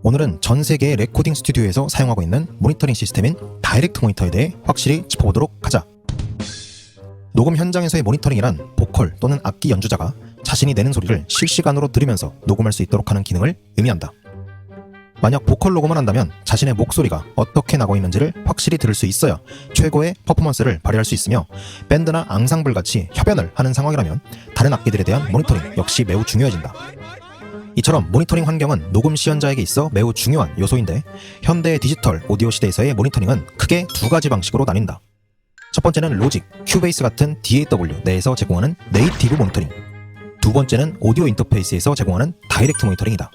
오늘은 전 세계의 레코딩 스튜디오에서 사용하고 있는 모니터링 시스템인 다이렉트 모니터에 대해 확실히 짚어보도록 하자. 녹음 현장에서의 모니터링이란 보컬 또는 악기 연주자가 자신이 내는 소리를 실시간으로 들으면서 녹음할 수 있도록 하는 기능을 의미한다. 만약 보컬 녹음을 한다면 자신의 목소리가 어떻게 나고 있는지를 확실히 들을 수 있어야 최고의 퍼포먼스를 발휘할 수 있으며, 밴드나 앙상블 같이 협연을 하는 상황이라면 다른 악기들에 대한 모니터링 역시 매우 중요해진다. 이처럼 모니터링 환경은 녹음 시연자에게 있어 매우 중요한 요소인데, 현대의 디지털 오디오 시대에서의 모니터링은 크게 두 가지 방식으로 나뉜다. 첫 번째는 로직, 큐베이스 같은 DAW 내에서 제공하는 네이티브 모니터링, 두 번째는 오디오 인터페이스에서 제공하는 다이렉트 모니터링이다.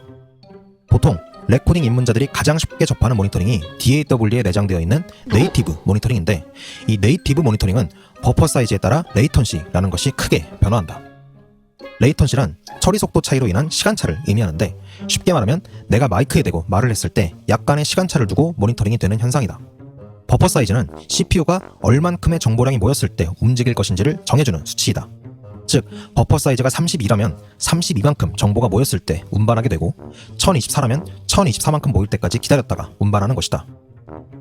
보통 레코딩 입문자들이 가장 쉽게 접하는 모니터링이 DAW에 내장되어 있는 네이티브 모니터링인데, 이 네이티브 모니터링은 버퍼 사이즈에 따라 레이턴시라는 것이 크게 변화한다. 레이턴시란 처리 속도 차이로 인한 시간차를 의미하는데, 쉽게 말하면 내가 마이크에 대고 말을 했을 때 약간의 시간차를 두고 모니터링이 되는 현상이다. 버퍼 사이즈는 CPU가 얼만큼의 정보량이 모였을 때 움직일 것인지를 정해주는 수치이다. 즉, 버퍼 사이즈가 32라면 32만큼 정보가 모였을 때 운반하게 되고, 1024라면 1024만큼 모일 때까지 기다렸다가 운반하는 것이다.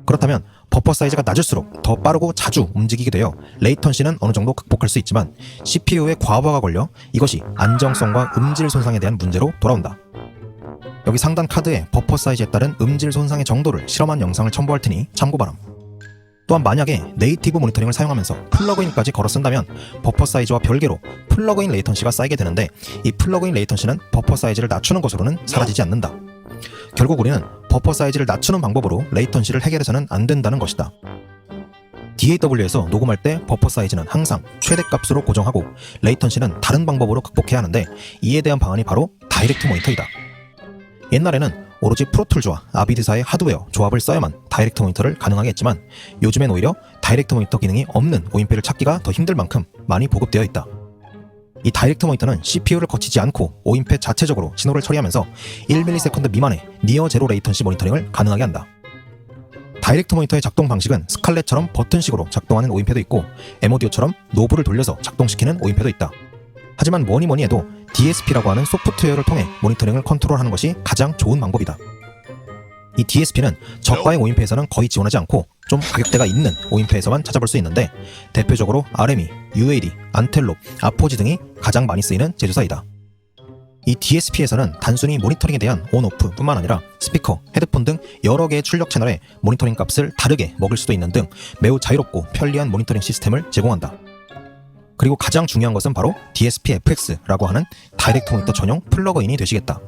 그렇다면 버퍼 사이즈가 낮을수록 더 빠르고 자주 움직이게 되어 레이턴시는 어느 정도 극복할 수 있지만, CPU에 과부하가 걸려 이것이 안정성과 음질 손상에 대한 문제로 돌아온다. 여기 상단 카드에 버퍼 사이즈에 따른 음질 손상의 정도를 실험한 영상을 첨부할 테니 참고 바람. 또한 만약에 네이티브 모니터링을 사용하면서 플러그인까지 걸어 쓴다면 버퍼 사이즈와 별개로 플러그인 레이턴시가 쌓이게 되는데, 이 플러그인 레이턴시는 버퍼 사이즈를 낮추는 것으로는 사라지지 않는다. 결국 우리는 버퍼 사이즈를 낮추는 방법으로 레이턴시를 해결해서는 안 된다는 것이다. DAW에서 녹음할 때 버퍼 사이즈는 항상 최대값으로 고정하고, 레이턴시는 다른 방법으로 극복해야 하는데, 이에 대한 방안이 바로 다이렉트 모니터이다. 옛날에는 오로지 프로툴즈와 아비드사의 하드웨어 조합을 써야만 다이렉트 모니터를 가능하게 했지만, 요즘엔 오히려 다이렉트 모니터 기능이 없는 오인패를 찾기가 더 힘들 만큼 많이 보급되어 있다. 이 다이렉트 모니터는 CPU를 거치지 않고 오인패 자체적으로 신호를 처리하면서 1ms 미만의 니어 제로 레이턴시 모니터링을 가능하게 한다. 다이렉트 모니터의 작동 방식은 스칼렛처럼 버튼식으로 작동하는 오인패도 있고, M오디오처럼 노브를 돌려서 작동시키는 오인패도 있다. 하지만 뭐니 해도 DSP라고 하는 소프트웨어를 통해 모니터링을 컨트롤하는 것이 가장 좋은 방법이다. 이 DSP는 저가의 오인패에서는 거의 지원하지 않고 좀 가격대가 있는 오인패에서만 찾아볼 수 있는데, 대표적으로 RME, UAD, 안텔롭, 아포지 등이 가장 많이 쓰이는 제조사이다. 이 DSP에서는 단순히 모니터링에 대한 온오프 뿐만 아니라 스피커, 헤드폰 등 여러 개의 출력 채널에 모니터링 값을 다르게 먹을 수도 있는 등 매우 자유롭고 편리한 모니터링 시스템을 제공한다. 그리고 가장 중요한 것은 바로 DSP-FX라고 하는 다이렉트 모니터 전용 플러그인이 되시겠다.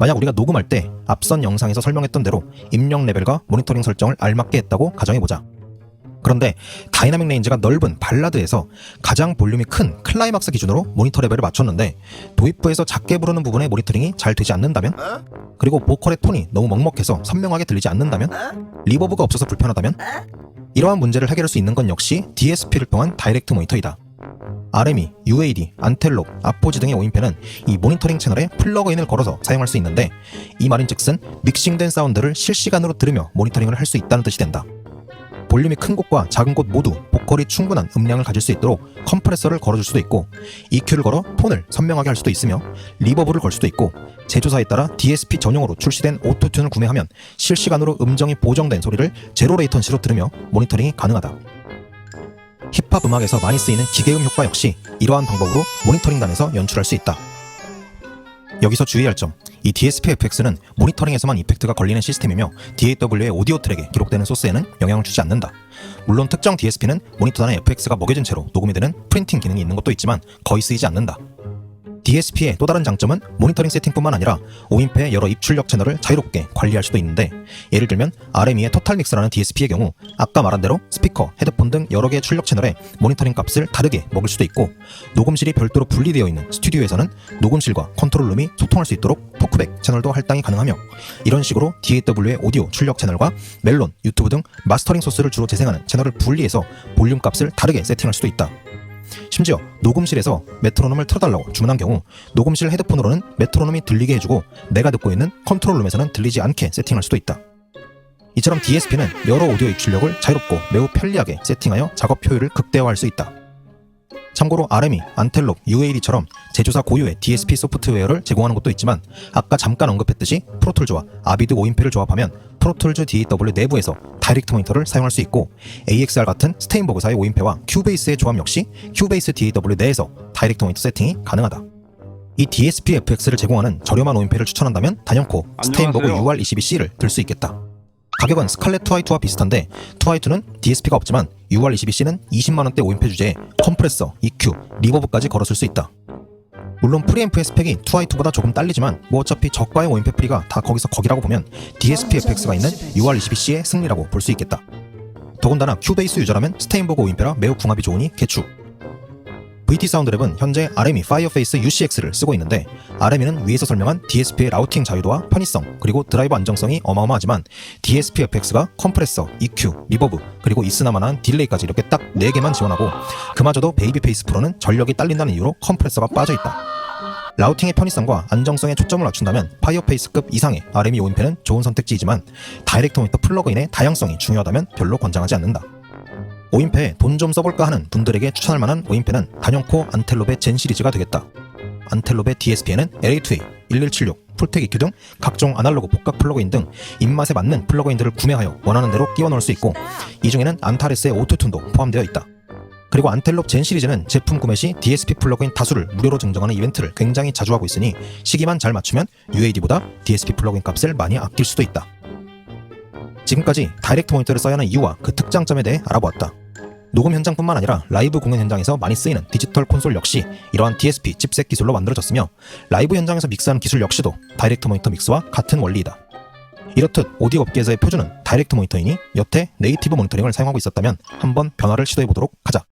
만약 우리가 녹음할 때 앞선 영상에서 설명했던 대로 입력 레벨과 모니터링 설정을 알맞게 했다고 가정해보자. 그런데 다이나믹 레인지가 넓은 발라드에서 가장 볼륨이 큰 클라이막스 기준으로 모니터 레벨을 맞췄는데, 도입부에서 작게 부르는 부분의 모니터링이 잘 되지 않는다면, 그리고 보컬의 톤이 너무 먹먹해서 선명하게 들리지 않는다면, 리버브가 없어서 불편하다면, 이러한 문제를 해결할 수 있는 건 역시 DSP를 통한 다이렉트 모니터이다. RME, UAD, 안텔롭, 아포지 등의 오인패는 이 모니터링 채널에 플러그인을 걸어서 사용할 수 있는데, 이 말인즉슨 믹싱된 사운드를 실시간으로 들으며 모니터링을 할 수 있다는 뜻이 된다. 볼륨이 큰 곳과 작은 곳 모두 보컬이 충분한 음량을 가질 수 있도록 컴프레서를 걸어줄 수도 있고, EQ를 걸어 톤을 선명하게 할 수도 있으며, 리버브를 걸 수도 있고, 제조사에 따라 DSP 전용으로 출시된 오토튠을 구매하면 실시간으로 음정이 보정된 소리를 제로 레이턴시로 들으며 모니터링이 가능하다. 힙합 음악에서 많이 쓰이는 기계음 효과 역시 이러한 방법으로 모니터링단에서 연출할 수 있다. 여기서 주의할 점, 이 DSP-FX는 모니터링에서만 이펙트가 걸리는 시스템이며 DAW의 오디오 트랙에 기록되는 소스에는 영향을 주지 않는다. 물론 특정 DSP는 모니터단에 FX가 먹여진 채로 녹음이 되는 프린팅 기능이 있는 것도 있지만 거의 쓰이지 않는다. DSP의 또 다른 장점은 모니터링 세팅뿐만 아니라 오인패의 여러 입출력 채널을 자유롭게 관리할 수도 있는데, 예를 들면 RME의 토탈 믹스라는 DSP의 경우 아까 말한 대로 스피커, 헤드폰 등 여러 개의 출력 채널에 모니터링 값을 다르게 먹을 수도 있고, 녹음실이 별도로 분리되어 있는 스튜디오에서는 녹음실과 컨트롤룸이 소통할 수 있도록 토크백 채널도 할당이 가능하며, 이런 식으로 DAW의 오디오 출력 채널과 멜론, 유튜브 등 마스터링 소스를 주로 재생하는 채널을 분리해서 볼륨 값을 다르게 세팅할 수도 있다. 심지어 녹음실에서 메트로놈을 틀어달라고 주문한 경우 녹음실 헤드폰으로는 메트로놈이 들리게 해주고, 내가 듣고 있는 컨트롤룸에서는 들리지 않게 세팅할 수도 있다. 이처럼 DSP는 여러 오디오 입출력을 자유롭고 매우 편리하게 세팅하여 작업 효율을 극대화할 수 있다. 참고로 RM이, 안텔롭, UAD처럼 제조사 고유의 DSP 소프트웨어를 제공하는 곳도 있지만 아까 잠깐 언급했듯이 프로툴즈와 아비드 오인페를 조합하면 프로툴즈 DAW 내부에서 다이렉트 모니터를 사용할 수 있고 AXR 같은 스테인버그사의 오인페와 큐베이스의 조합 역시 큐베이스 DAW 내에서 다이렉트 모니터 세팅이 가능하다. 이 DSP FX를 제공하는 저렴한 오인페를 추천한다면 단연코 스테인버그 UR22C를 들 수 있겠다. 가격은 스칼렛 2i2와 비슷한데 2i2는 DSP가 없지만 UR22C는 20만원대 오인페 주제에 컴프레서, EQ, 리버브까지 걸었을 수 있다. 물론 프리앰프의 스펙이 2i2보다 조금 딸리지만 뭐 어차피 저가의 오인페 프리가 다 거기서 거기라고 보면 DSP FX가 있는 UR22C의 승리라고 볼 수 있겠다. 더군다나 큐베이스 유저라면 스테인버그 오인페라 매우 궁합이 좋으니 개추. VT 사운드랩은 현재 RME 파이어페이스 UCX를 쓰고 있는데 RME는 위에서 설명한 DSP의 라우팅 자유도와 편의성 그리고 드라이버 안정성이 어마어마하지만 DSP FX가 컴프레서, EQ, 리버브 그리고 있으나마나한 딜레이까지 이렇게 딱 4개만 지원하고 그마저도 베이비페이스 프로는 전력이 딸린다는 이유로 컴프레서가 빠져있다. 라우팅의 편의성과 안정성에 초점을 맞춘다면 파이어페이스급 이상의 RME 오인페는 좋은 선택지이지만 다이렉트 모니터 플러그인의 다양성이 중요하다면 별로 권장하지 않는다. 오인페에 돈 좀 써볼까 하는 분들에게 추천할 만한 오인페는 단연코 안텔롭의 젠 시리즈가 되겠다. 안텔롭의 DSP에는 LA2A, 1176, 풀텍 EQ 등 각종 아날로그 복각 플러그인 등 입맛에 맞는 플러그인들을 구매하여 원하는 대로 끼워 넣을 수 있고 이 중에는 안타레스의 오토튠도 포함되어 있다. 그리고 안텔롭 젠 시리즈는 제품 구매 시 DSP 플러그인 다수를 무료로 증정하는 이벤트를 굉장히 자주 하고 있으니 시기만 잘 맞추면 UAD보다 DSP 플러그인 값을 많이 아낄 수도 있다. 지금까지 다이렉트 모니터를 써야 하는 이유와 그 특장점에 대해 알아보았다. 녹음 현장뿐만 아니라 라이브 공연 현장에서 많이 쓰이는 디지털 콘솔 역시 이러한 DSP 칩셋 기술로 만들어졌으며 라이브 현장에서 믹스하는 기술 역시도 다이렉트 모니터 믹스와 같은 원리이다. 이렇듯 오디오 업계에서의 표준은 다이렉트 모니터이니 여태 네이티브 모니터링을 사용하고 있었다면 한번 변화를 시도해보도록 하자.